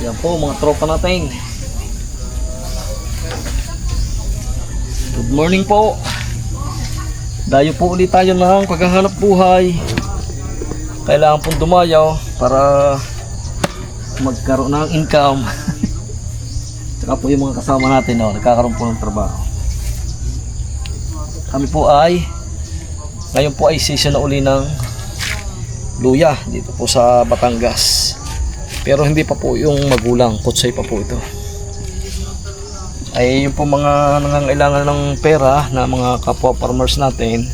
Yan po mga tropa natin. Good morning po. Dayo po ulit tayo ng paghahanap buhay. Kailangan pong dumayaw para magkaroon ng income. Saka po yung mga kasama natin, nagkakaroon po ng trabaho. Kami po ay ngayon po ay season na uli ng luya dito po sa Batangas. Pero hindi pa po yung magulang, kutsay pa po ito. Ay yung po mga nangangailangan ng pera na mga kapwa farmers natin,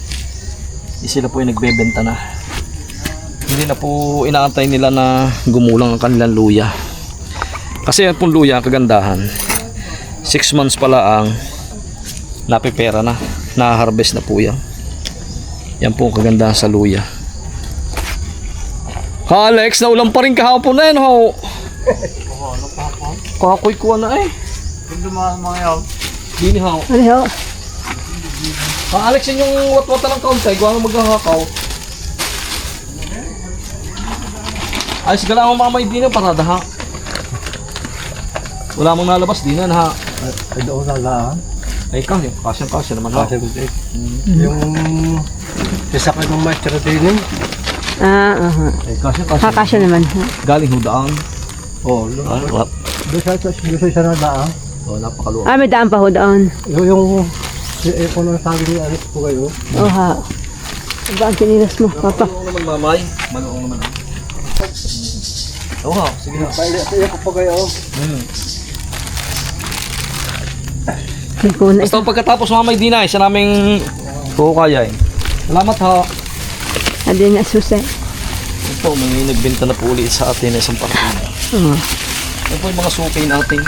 sila po yung nagbebenta na. Hindi na po inaantay nila na gumulang ang kanilang luya. Kasi yan pong luya, kagandahan, 6 months pala ang napipera na, na-harvest na po yan. Yan po ang kagandahan sa luya. Ha, Alex, naulan pa rin kahapon na yan, ho. Kakoy kuha na eh. Hindi mga yaw. Dini, ho. Ano ho? Ha, Alex, yun yung watwata ng kauntay. Gawa nga maghahakaw. Ayos ka lang ang mamay din para daha. Wala mong nalabas din na, ha. Ay, doon na lang. Ay, kasya naman, ha. Kasi yung isa ka ng maestro din eh. Ay, kasya. Kakasya naman. Galing hudaan. Oo. Doon sa na lang. Oh, napakaluwag. May daan pa ho doon. Yung kung ano sabi ni Alex po kayo. Oo ha. Ba ang kinilas mo, papa? Maluong naman, mamay. Maluong naman. Oo, ha. Sige na. Kaya ko po kayo. Basta pagkatapos mamay din na, isa naming kukaya eh. Salamat, ha. Adi na susay. Ito po, may nagbenta na po ulit sa atin na isang partida. Oo. Ito po yung mga sukay natin.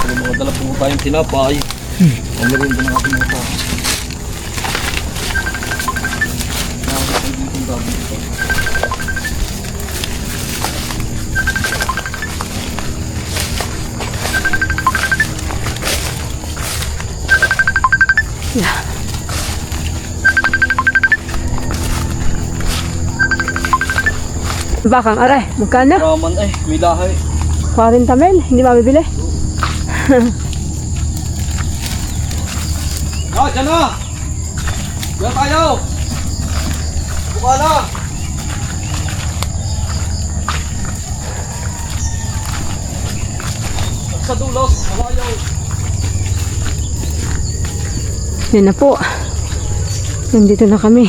Kung mga dala po tayong tinapay, ang meron din ang ating mga tao. Bakang aray, magkano? Raman eh, may lahay. 40 mil, hindi mabibili. Dyan na! Dyan tayo! Buka na! Sa dulos, kawayaw. Yan na po. Nandito na kami.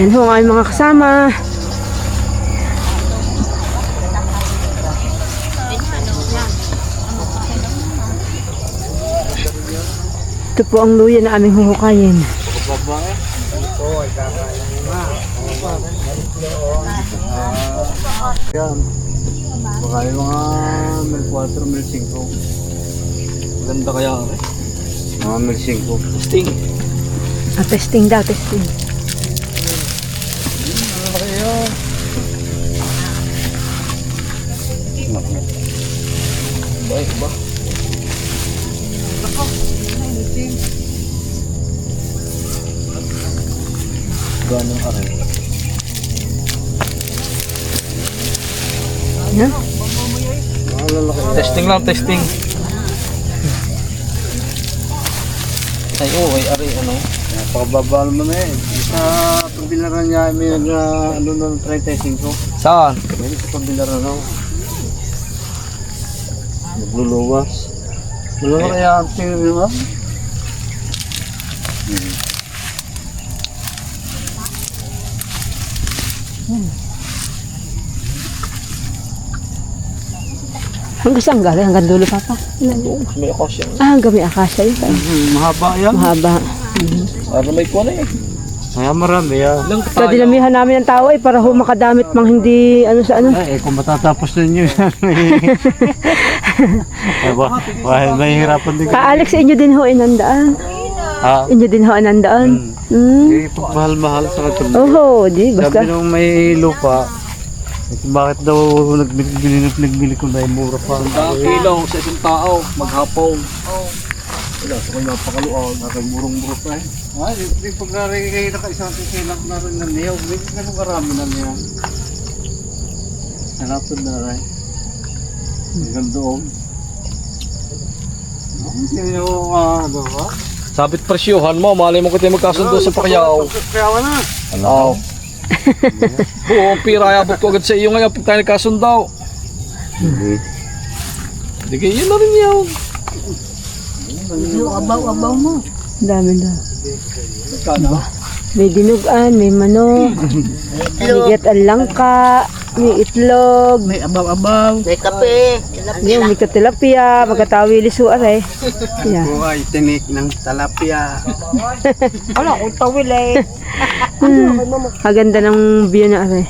Yan ho ang aming mga kasama. Ito po ang luya na aming huhukayin. Yan. Baka yung mga mil 4, mil 5. Ganda kaya eh. Mga mil 5. Sting. Testing daw, testing. Baik ba? Ganong aray. Yan. Testing lang, testing. Ay, oh, ay, aray, ano? Napakababa naman eh. Sa pagbilaran niya, may ano na try testing ko. Saan? May sa pagbilaran ako. Nagluluwas. Wala na kaya ang tingin mo ba? Hanggang saan galing? Hanggang dulo, Papa? May akasya. Hanggang may akasya yun. Mahaba yan. Mahaba. Para may kuha na eh. Kaya marami yan. Ilang Sa dinamihan namin ng tao para makadamit mang hindi ano sa ano. Ay, kung matatapos ninyo yan. Wahil mahihirapan din. Alex, inyo din ho inandaan. Ha? Inyo din ho inandaan. Eh, pagmahal-mahal sa katulad. Oho, di Sabi basta. nung may lupa, bakit daw nagbili ko na yung mura pa? kilaw sa isang tao, maghapon. Wala, sa kanya napakaluan. Murong-muro pa eh. Ay, di pag narigay na isang kikilang na rin na niyaw, may ganun karami na niya. Hanapin na rin. Hanggang doon. Hindi yung ano ba? Sabit presyohan mo, malay mo kita magkasundo sa pakyaw. Kaya na. Oo. Oo, ang pira ayabot ko agad sa iyo ngayon pag tayo nagkasundaw. Hindi kayo yun na rin yaw. Yung abaw-abaw mo. Dami na. Magkano? May dinugan, may manok, may gat langka, may itlog, May abaw-abaw. May kape. yung may katilapia, magkatawilis ho aray. Yeah. Buhay, tinik ng talapia. Wala akong tawil eh. Kaganda ng view na aray.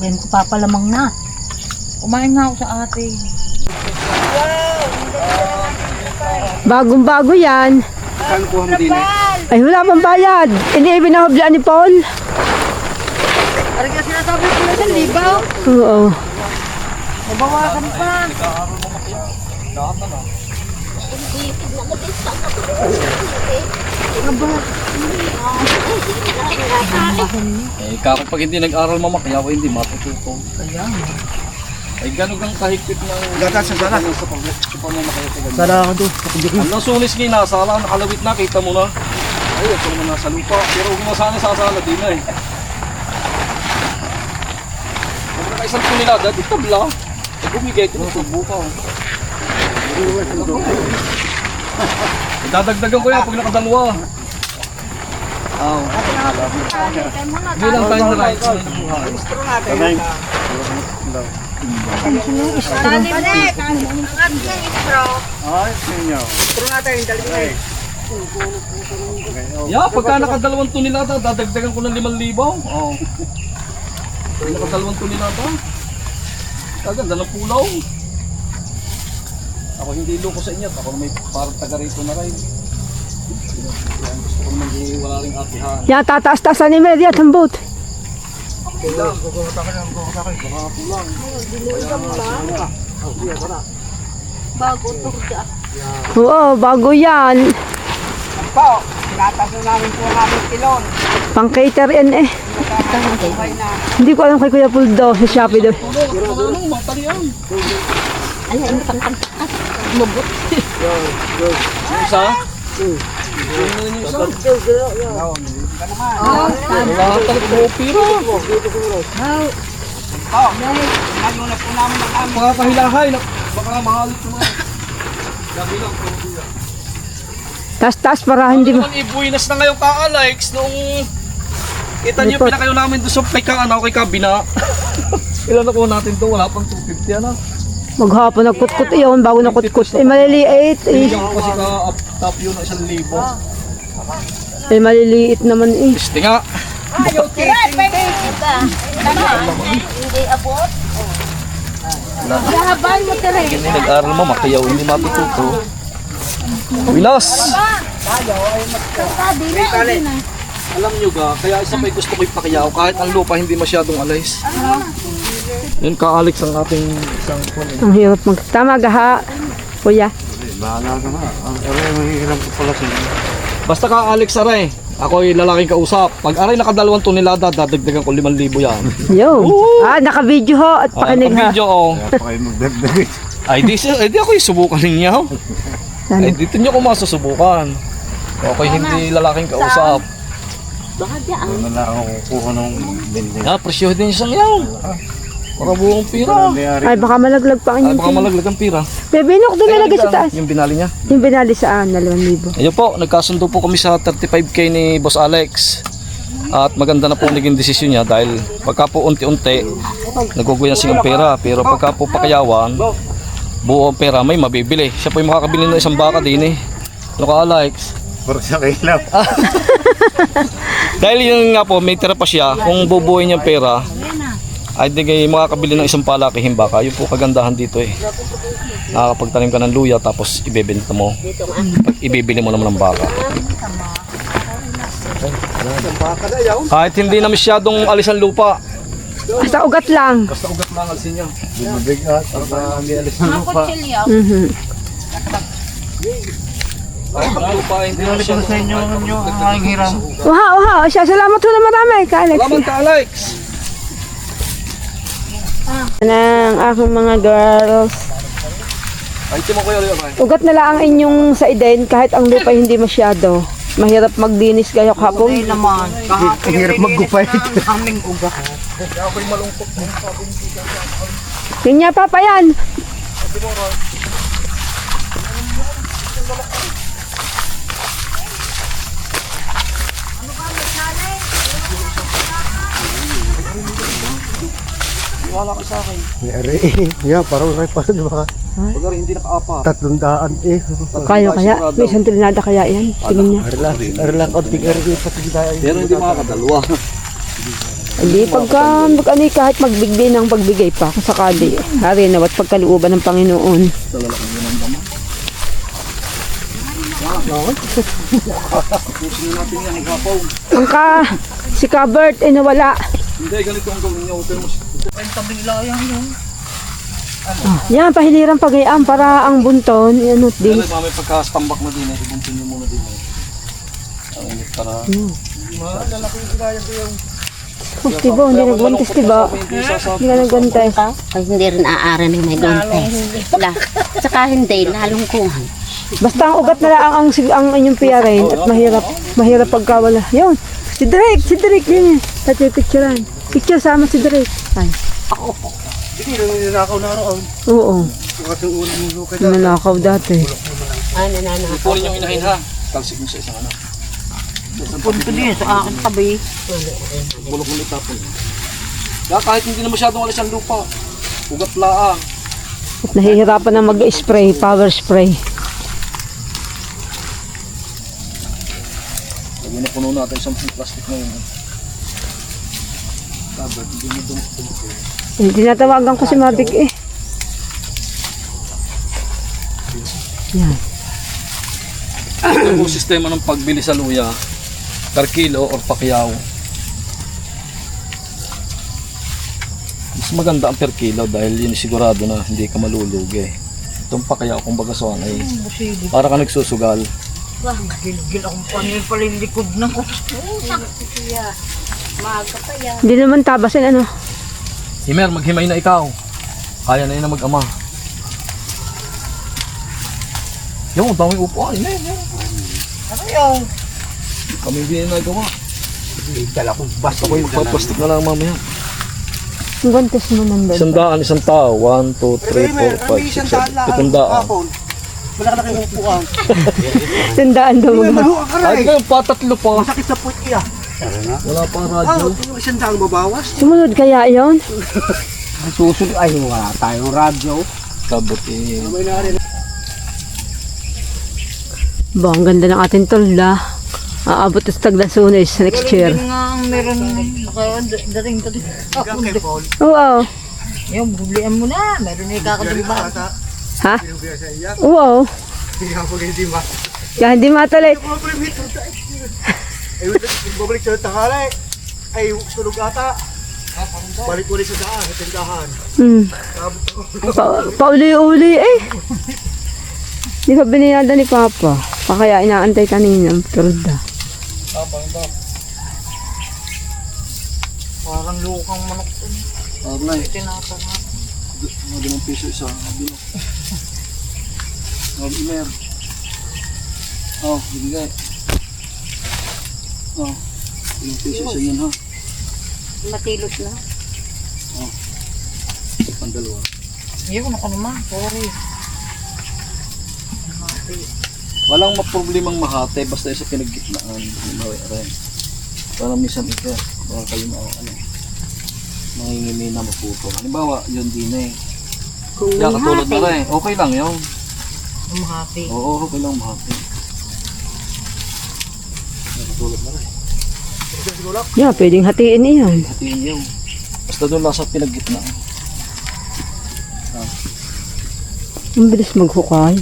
Ngayon ko papalamang na. Kumain nga ako sa ate. Bagong-bago yan. Saan kuha mo din eh? Ay, wala pang bayad. Ini ibinahoblaan ni Paul. Ano ka sinasabi ko na sa libaw? Oo. Mabawasan pa. Eh, kako pag hindi nag-aral mama, kaya ako hindi matututo. Kaya ay ganun kang kahigpit ng Gata sa sala. sa pamamakaya sa ganun. Sala ako doon. Ang sunis ngayon nasa lang, nakalawit na, kita mo na. Ay, ito naman nasa lupa. Pero huwag mo sana sasala din na eh. Pag nakaisang punilada, di tabla. Pag bumigay, tinutubo ka. Dadagdagan ko yan pag nakadalawa. Hindi lang tayo na right. Ay, sinyo. Yeah, pagka nakadalawang tunilata, dadagdagan ko ng 5,000. Oo. Pag nakadalawang tunilata, kaganda ng pulaw. Ako hindi loko sa inyo, ako na may parang taga rito na rin. Gusto ko naman di wala rin atihan. Yan, tataas-taasan ni Media at ang boat. Bago to siya. Oo, bago yan. Po, tinatas na namin po namin kilon. Pang cater yan eh. Hindi ko alam kay Kuya Puldo sa Shopee daw. Ano, matalian. Ano pang mabot. Yung isa? Yung isa? Wala ka talaga mo pira. Po, lalo na po namin ang amin. Mga kahilahay, baka mahalit naman. Gabi lang. Taas-taas para hindi mo. Naman ibuinas na ngayon ka Alex nung kita niyo Report. pinakayo namin doon sa kay Kaanaw kay Kabina. Ilan na ko natin doon, wala pang 250 ano. Maghapon nagkutkut iyon bago nakutkut. Eh maliliit eh. Hindi ako kasi ka-top yun ng 1,000. Eh maliliit naman eh. Gusto nga. Hindi abot. Hindi nag-aral mo, makayaw, hindi matututo. Wilas! Alam nyo ga, kaya isa may gusto ko ipakiyaw kahit ang lupa hindi masyadong alis. Yan ka Alex ang ating isang kunin. Ang hirap mag... Tama gaha. Kuya. Bahala ka na. Ang mahihiram ko pala sa inyo. Basta ka Alex aray, ako ay lalaking kausap. Pag aray nakadalawang tonelada, dadagdagan ko 5,000 yan. Yo. Naka-video ho at pakinig ha. Video oh. Kaya pa kayo magdagdag. Ay di ako isubukan ninyo. Ay dito nyo ko masusubukan. Okay, hindi lalaking kausap. Ano na ako kukuha ng bindi. Presyo din isang yaw. Para buong pira. Ay baka malaglag pa Ay, kanyang baka malaglag ang pira. Bebinok doon nalagay sa taas. Yung binali niya. Yung binali saan, 2,000. Ayun po, nagkasundo po kami sa 35k ni Boss Alex. At maganda na po naging desisyon niya dahil pagka po unti-unti naguguyasing ang pera, pero pagka po pakayawan, buo ang pera may mabibili. Siya po yung makakabili ng isang baka din eh. Ano ka, Alex? Puro sa kilaw. Dahil yun nga po, may tira pa siya, kung bubuhin niya ang pera, ay di kayo makakabili ng isang palakihing baka. Yun po kagandahan dito eh. Nakakapagtanim ka ng luya tapos ibebenta mo. Ibibili mo naman ng baka. Kahit hindi na masyadong alisan lupa. Basta ugat lang. Basta ugat lang alisin niya. Bibigat. Para hindi alis ng lupa. Mhm. Kahit ang lupa hindi na masyadong... Sa inyo ang aking hiram. Uha. Siya, salamat ho na marami ka, Alex. Salamat ka, Alex! Ng aking mga girls. Ay, timo ko yun. Ugat na lang ang inyong sa iden kahit ang lupa hindi masyado. Mahirap magdinis kayo kapon. Ay naman. Ang hirap maggupay. Aming uga. Yun niya, Papa, yan. Wala ka sa akin. May ari. Yeah, parang ray pa di ba? Pag hindi naka-apa. 300 eh. Kaya. May isang trinada kaya yan. Tingin niya. Ari lang konting ari pa tigdaya. Pero hindi makakadalwa. Hindi kahit magbigay ng pagbigay pa kung sakali. Hari na, at pagkalooban ng Panginoon. Si Kabert ay nawala. Hindi, ganito ang gawin niyo. Pero mas... Yan, pahiliran pagayaan para ang bunton. Yanot din. Kaya may pagka-stambak na din eh. Ibuntin niyo muna din eh. Ang init para... Tibo, hindi nagwantes, tibo. Hindi ka nagwantes. Pag hindi rin aaran ng may gontes. Tsaka hindi, lalong kuhan. Basta ang ugat na lang ang inyong piyarin at mahirap pagkawala. Yun, si Drake, yun eh. Pati picturean. Picture sama si Drake. Ay. Hindi lang ninakaw na roon. Oo, Kasi unang mulo ka nanakaw dati. Ipunin yung inahin ha. Talsik mo sa isang ano. Punto din sa akin tabi. Bulok mo itapon. Kaya kahit hindi na masyadong alis ang lupa. Ugat laang. At nahihirapan na mag-spray, power spray. Lagyan na puno natin isang plastic na yun. Sabi, hindi mo dumukot. Tinatawagan ko si Mavic eh. Yan. Ito po sistema ng pagbili sa luya. Per kilo or pakyaw. Mas maganda ang per kilo dahil yun sigurado na hindi ka malulugi. Itong pakyaw kung bagason ay para ka nagsusugal. Gil akong panil pala yung likod na ko. Hindi naman tabasin ano. Himer, maghimay na ikaw. Kaya na yun na mag-ama. Yung, daming upuan. Ano yun? Kami hindi na nagawa. Dala ko basta Ako yung plastic na lang mamaya. Ang gantes mo nandun. 100, isang tao. 1, 2, 3, 4, 5, 6, 7, 700. Wala ka na upuan. Tandaan daw mo. Maluha ka Ay, kayo patatlo pa. Sakit sa puwet iya. Wala pang radyo. Yung isang daang babawas. Sumunod kaya yon? Susunod ay wala tayong radyo. Kabot eh. May nari Ba, ang ganda ng ating tolda. Aabot sa Taglasunes next year. Yun nga ang meron kaya dating to. Oo. Yung bublian mo na. Meron na ikakadulba. Ha? Oo. Kaya hindi matuloy. Ay, babalik sa tanghali. Ay, sunog ata. Balik ulit sa daan, sa tindahan. Pauli-uli eh. Di ba binilada ni Papa? Kaya inaantay kanina ang tolda. Parang lukang manok. Arnay, Tinapang nga. mga 5 piso isa. Bilo. Imer. Oh, bigay. Oh, 5 piso isa yan ha. Matilot na. Pandalawa. Yun ako naman. Sorry. Walang maproblemang mahate basta sa pinaggitnaan. Mawi rin. Para minsan ito, baka kayo mangingimi na maputol. Halimbawa, yun din eh. Kaya katulad na rin, okay lang yun. Mahati. Oo, okay lang mahati. Kaya katulad na rin. Yeah, pwedeng hatiin iyan. Hatiin yun. Basta doon lang sa pinag-gitna. Ang bilis maghukay.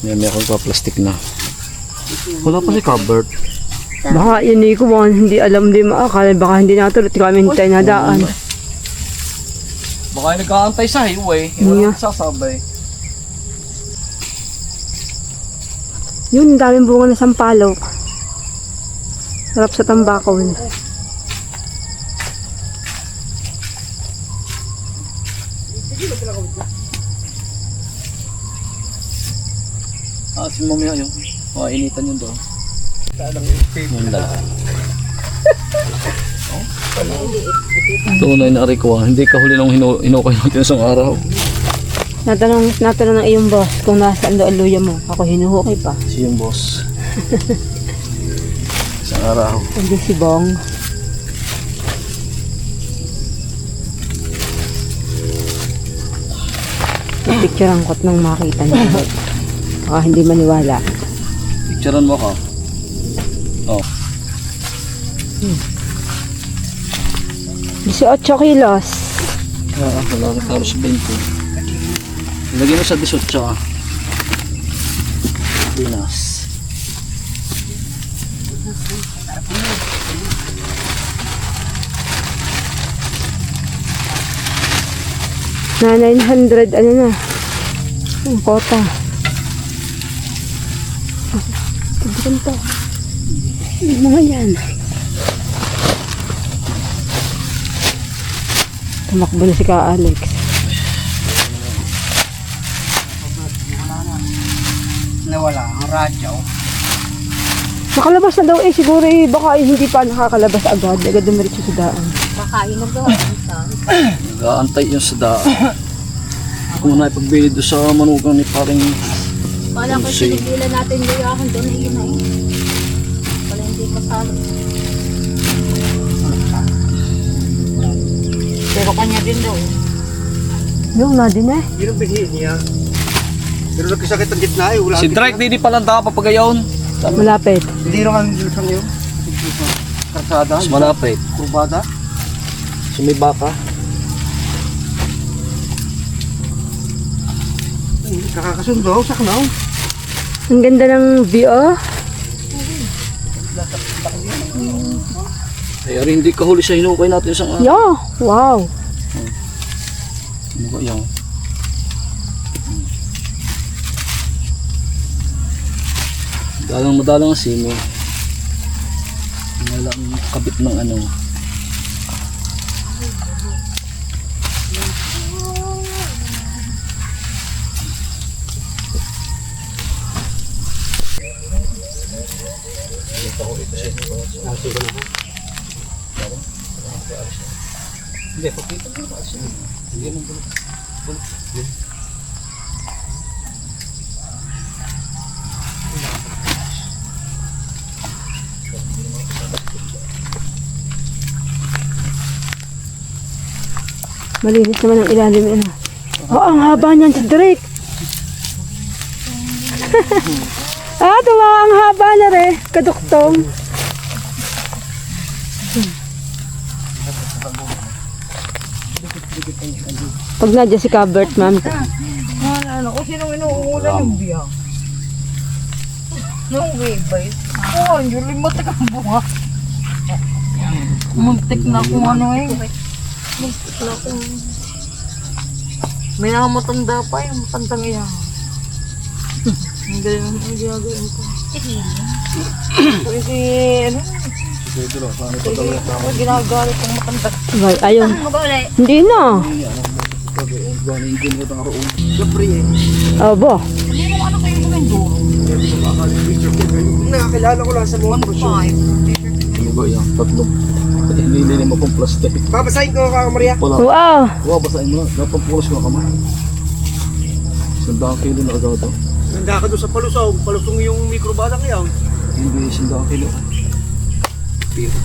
May akong pa plastic na. Wala pa si cupboard. Baka yun ko hindi alam din maakala. Baka hindi natulot kami hintay na daan. Baka yung nagkaantay sa highway. Yeah. Wala sasabay. Yun, ang daming bunga na sampalok. Sarap sa tambakaw. Si mamaya yun. Initan yun doon. Yung dala. Tunay na ariko Hindi ka huli nung hinukay natin isang araw. Natanong ng iyong boss kung nasaan doon ang luya mo. Ako hinuhukay pa. Si yung boss. Isang araw. Hindi si Bong. Picturean ko't nang makita niya. Baka hindi maniwala. Picturean mo ka. Oh. 18 kilos. Wala na taro sa 20. Ilagay mo sa 18 ah. Pinas. Na 900 ano na. Ang kota. Tignan to. Yung mga yan. Tumakbo na si Ka Alex. Nawala ang radyo. Nakalabas na daw siguro baka hindi pa nakakalabas agad. Agad dumiretso sa daan. Kakain na doon. Nag-aantay yung sa daan. Kung na ipagbili doon sa manugang ni paring Wala ko Lucy. sinigilan natin gayahan doon na yun na yun. Wala hindi kasalo. Pero kanya din daw. Yung na din eh. Yun ang binhi niya. Pero nagkasakit ang gitna eh. Wala Si Drake, di palang papagayon. Malapit. Hindi naman lang yun. Karsada. Mas malapit. Kurbada. Sumibaka. Kakakasundo. Saknaw. Ang ganda ng view oh. Kaya rin hindi ka huli sa hinukay natin isang araw. Yeah. Wow. Ano ba yan? Madalang ang simo. Wala ang kabit ng ano. Hindi, pagkita mo ba? Hindi mo bulok. Malinis naman ang ilalim ano. Oh, ang haba niyan si Drake. Tuwa ang haba na rin. Kaduktong. Pag nadya si Cabert, ma'am. Ano ko, sinong inuungulan yung biyak? Yung wave oh, yung limutik ang bunga. Muntik na kung ano eh. Muntik na kung... May nakamatanda pa yung matandang iyan. Ang galing ang ginagawa ko. Kasi ano? Kasi ginagalit ang matanda. Ayun. Hindi na. Abo. Nakakilala ko lang sa mga prosyon. Ano ba yan? Tatlong. Hindi mo pong plastic. Babasahin ko ka Maria. Wala. Wow. Wow, basahin mo na. Napampulos ko kamay. Sandang kilo na agad ito. Nanda ka doon sa palusong yung mikrobadang yan. Hindi, sandang kilo. Pero.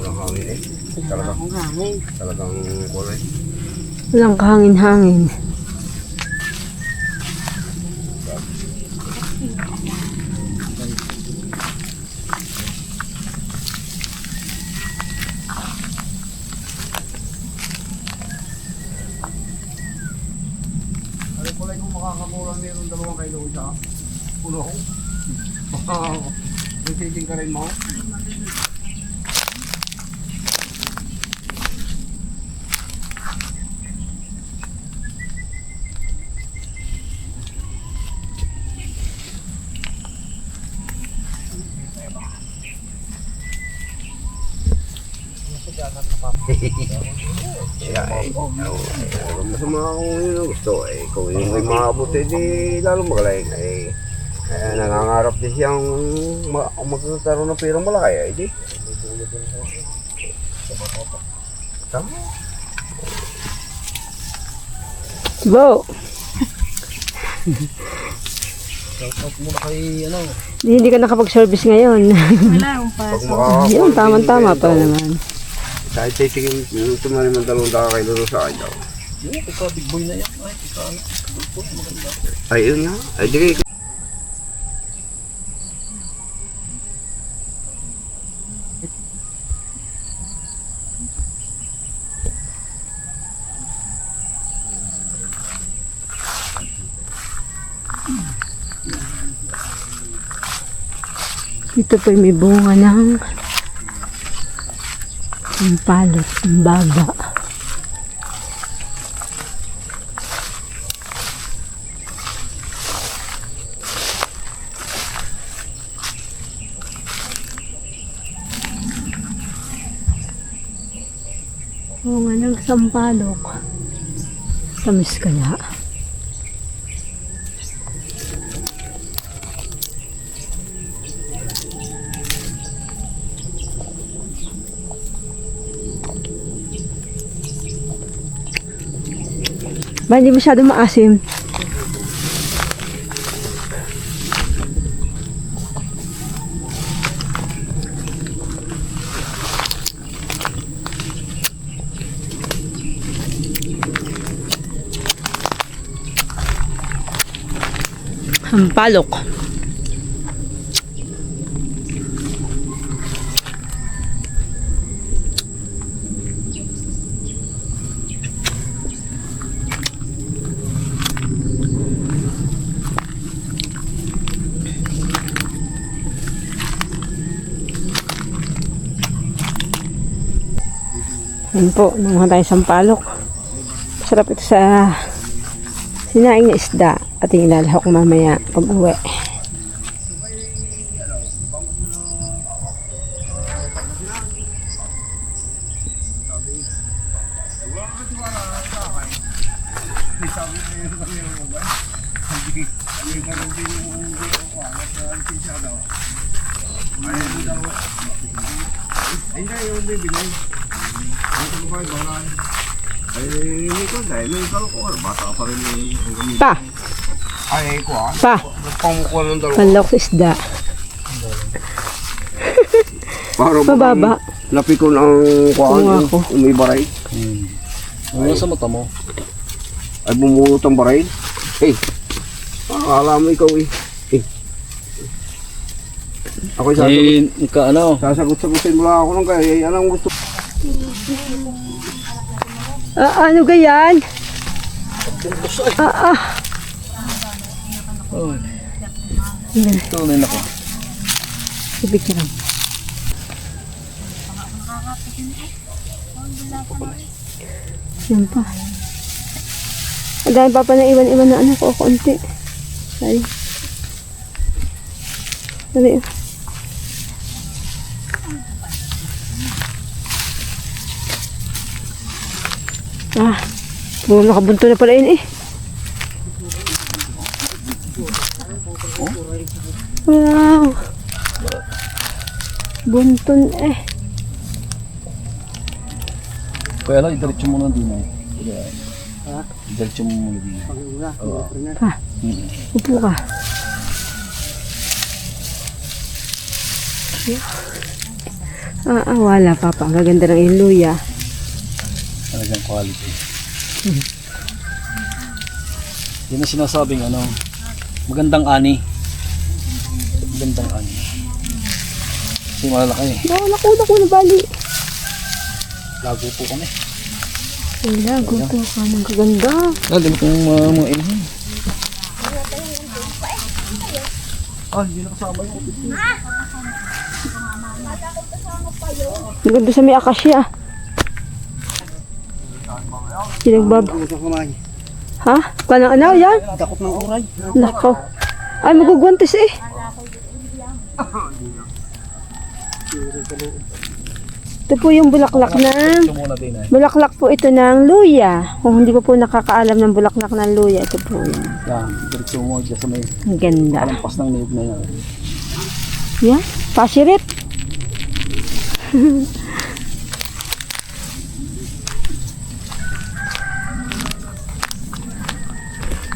Walang hangin eh. Ang hangin. Talagang kulay. Walang kahangin-hangin. Ano kulay kung makakakulang meron 2 kilo sa puno ko? Baka nagtiting ka rin mo? Siya eh. Masama kung yun ang gusto eh. Kung yun ay maabot eh, di lalo magaling eh. Kaya nangangarap din siyang magkakaroon ng pirang malaki eh. Di. Tama. Bo! Shoutout muna kay ano. Hindi ka nakapag-service ngayon. Wala akong Pag pasok. makakakuha. Yun, tama-tama pa naman. Kahit titigin, tumalim ang 2 kilo sa akin daw. Yung ika big boy na yan. Ay, ika ano. Maganda. Ay, yun nga. Ay, di kayo. Dito po may bunga ng palot, ng baba. Bunga ng sampalok. Tamis kaya. Ba, hindi masyado maasim. Sampalok. Yan po, nanguha tayo sampalok. Sarap ito sa sinaing na isda. At ilalahok mamaya pag uwi. Ay, hindi yung bibili. Ito ba yung bahay? Ay, hindi ko dahil may kalukor. Bata pa rin yung Pa! ay, ko ah. Pa! Nagpamukuha ng 2. Panlok sa isda. Para Mababa. napikon ang kuhaan Kumuha yung ko. umibaray. Ano sa mata mo? Ay, bumulot ang baray. Eh, akala mo ikaw eh. Ako'y sasagot-sagutin mo lang ako nung kaya anong gusto. Ano gayan? Oh. Ito na ako. Ipicture lang. Yan pa. Ang dami pa pa na iwan-iwan na anak ko, konti. Ay. Dali. Ah. Puro nakabunto na pala yun eh. Wow. Bunton eh. Kaya lang, idiretso mo na din eh. Idiretso mo muna din. Upo ka. Wala papa. Ang gaganda ng iyong luya. Talagang quality. Yan ang sinasabing magandang ani. Magandang ani. Kasi malalaki eh. Naku na bali. Lago po kami. Wala, gupo ka. Ang gaganda. Hindi mo itong mga inhin. Hindi na kasama yung Ang ganda sa may akasya. Sinagbab. Ha? Kanang ano yan? Dakot ng uray. Nako. Ay, magugwantes eh. Ito po yung bulaklak ng... muna din eh. Bulaklak po ito ng luya. Kung hindi pa po nakakaalam ng bulaklak ng luya, ito po yan. Yan, diretso mo dyan sa may Ang ganda. lampas ng niyog na yan. Yan, pasirit.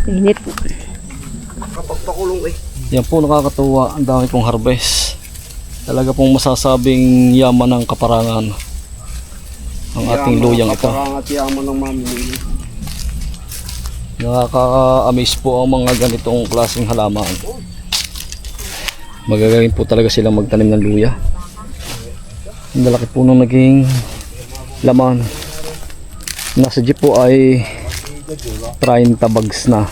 Init. Kapag pakulong eh. Yan po nakakatuwa, ang dami pong harvest. Talaga pong masasabing yaman ng kaparangan ang ating luyang ito. Kaparangat yaman ng mamimili. Nakaka-amaze po ang mga ganitong klaseng halaman. Magagaling po talaga silang magtanim ng luya. Ang lalaki po nung naging laman. Nasa jeep po ay 30 bags na.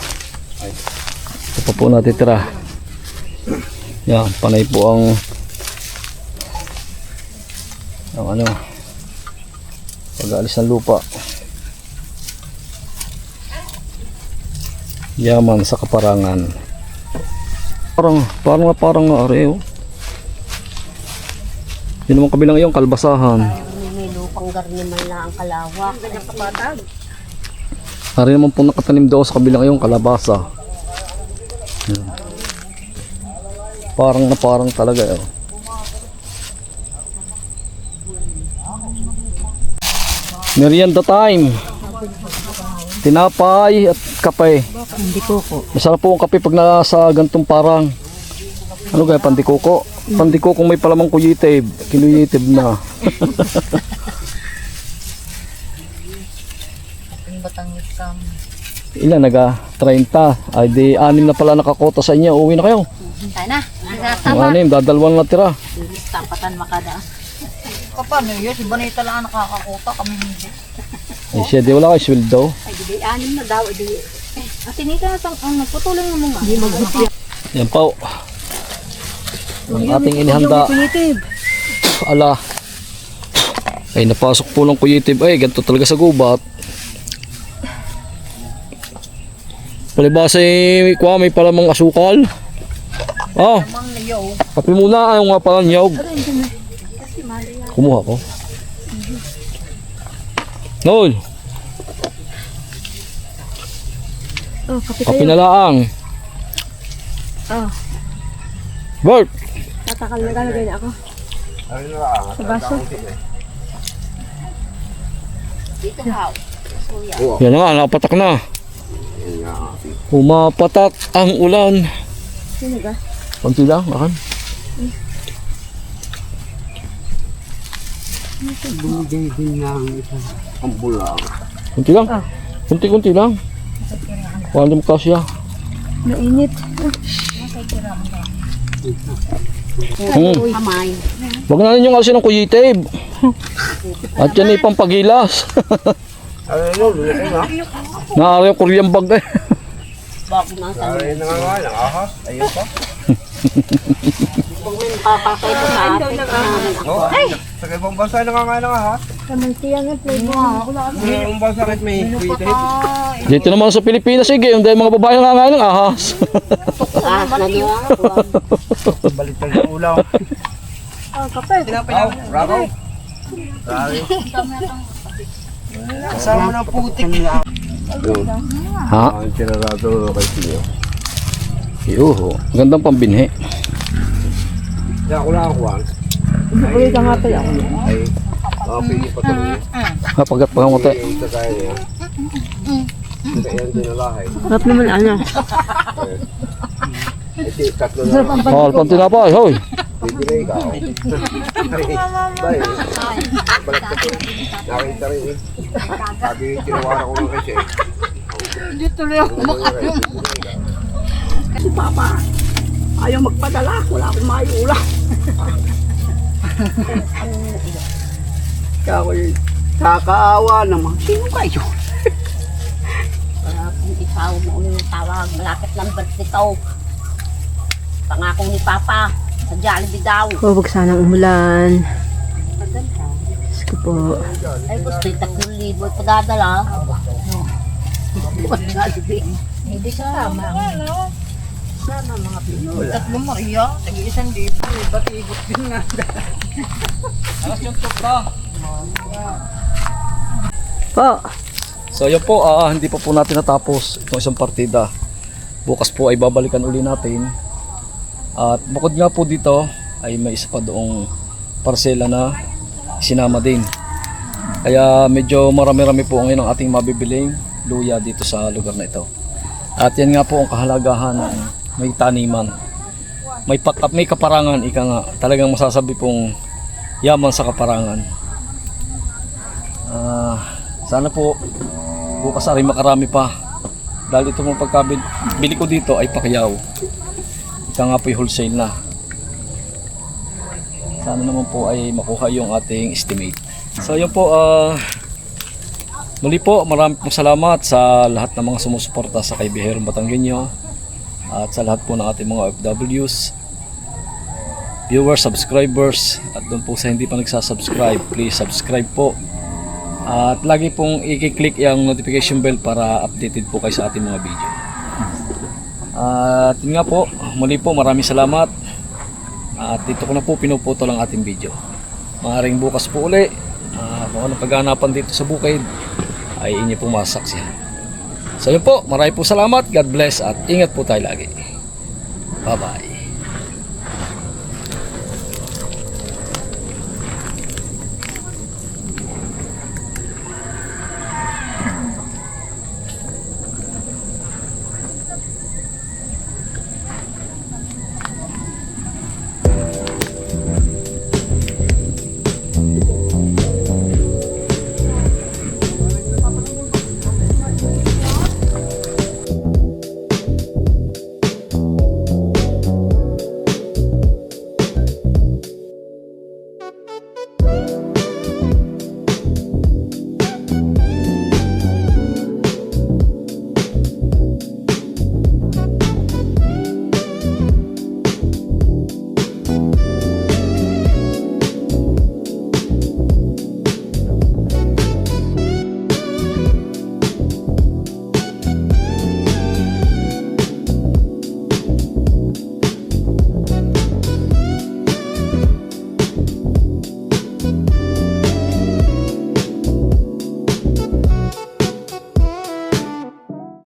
Ito pa po natitira. Yan, panay po ang pag-aalis ng lupa. Yaman sa kaparangan. Parang areo. Yun naman kabilang yung kalbasahan. May lupang garni man lang ang kalawak. Hari naman po nakatanim daw sa kabilang yung kalabasa. Yan. Parang talaga eh. Merienda time. Tinapay at kape. Pandikuko. Masarap po ang kape pag nasa gantong parang ano kaya pandikuko? Pandikuko may palamang kuyitib. Kinuyitib na. Batangis kam. Ilan naga? 30. Ay di 6 na pala nakakota sa inyo. Uwi na kayo. Tayo na. Ang 6, dadalwan na tira. Tapatan makada. Paano yun? Si Bonita lang ang nakakakuta. Kami hindi. Ay siya, di wala kayo sweldo. Ay, di 6 na daw. Atinita na ang nagputulong ng mga. Hindi magbuti. Yan po. Ang ating inihanda. Ala. Ay napasok po ng kuyitib. Ay ganito talaga sa gubat. Palibasa kuha may palamang asukal. Ah. Kape muna. Ayaw nga pala niyog. Kumuha ko. Nol. Oh, kape Kape kayo. na laang. Oh, Bert. tatakal na galagay na ako. Ano na lang. Sa baso. Dito haw. Yan na nga, napatak na. Pumapatak ang ulan. Sino ba? Konti lang, akan. Bumigay din ng isang Ang bulang. Konti lang. Kunti-kunti lang. Walang kasya. Mainit. Kamay. Wag na ninyong alisin ng kuyitib. At yan ay pampagilas. Ano yun? Luto na. Naari yung Korean bag eh. Bakit na sa Ay, nangangalang ahas. Ayun pa. pag may papakay ko sa atin. Oh, sa ibang bansa nangangalang ahas. Kamantiyan at may Sa ibang bansa kahit may kuwitib. Dito naman sa Pilipinas, sige, yung dahil mga babae nga ng ahas. Ahas na doon. Baliktad sa ulaw. Aw, bravo. Bravo. kasama ng putik. Yun. Ha? Ang sinarado kay Sinyo. Yuho. Gandang pambinhi. Kaya ako lang ako Ulit ang nga pala ako. ay pili pa tuloy. Kapagat pa kamote. Ito tayo niya. Ito yan dinalahay. Harap naman ano. Ito tatlo na. Mahal pang tinapay. Hoy. Bibili ka. Bay. Balik ka to. Nakita rin eh. Sabi tinawaran ko lang kasi. Hindi tuloy ako makain. Si Papa, ayaw magpadala. Wala akong maiulam. Kaya ako yun, kakaawa naman. Sino kayo? Kaya kung ikaw mo ulit yung tawag, malapit ng birthday ko. Pangako ni Papa, sa Jollibee daw. Huwag sanang umulan. Diyos ko po. Ay, gusto yung 3,000 padadala. Hindi kasama. Sana mga Pinoy. Tatlo Maria, tag-1,000. Batibot din nga. Alas yung tukta. Po. So yun po, hindi pa po natin natapos itong isang partida. Bukas po ay babalikan uli natin. At bukod nga po dito ay may isa pa doong parsela na sinama din. Kaya medyo marami-rami po ngayon ang ating mabibiling luya dito sa lugar na ito. At yan nga po ang kahalagahan ng may taniman. May kaparangan, ika nga. Talagang masasabi pong yaman sa kaparangan. Sana po bukas ay makarami pa. Dahil ito mong pagkabili ko dito ay Pacquiao. Ika nga po yung wholesale na. Sana naman po ay makuha yung ating estimate. So yun po, muli po marami pong salamat sa lahat ng mga sumusuporta sa kay Biherong Batanggenyo at sa lahat po ng ating mga OFWs, viewers, subscribers, at doon po sa hindi pa nagsasubscribe, please subscribe po. At lagi pong i-click yung notification bell para updated po kayo sa ating mga video. At yun nga po, muli po maraming salamat. At dito ko na po pinuputol ang ating video. Maaaring bukas po uli, kung anong paghahanapan dito sa bukid ay inyo pong masaksihan. So yun po, maraming po salamat, God bless at ingat po tayo lagi. Bye bye.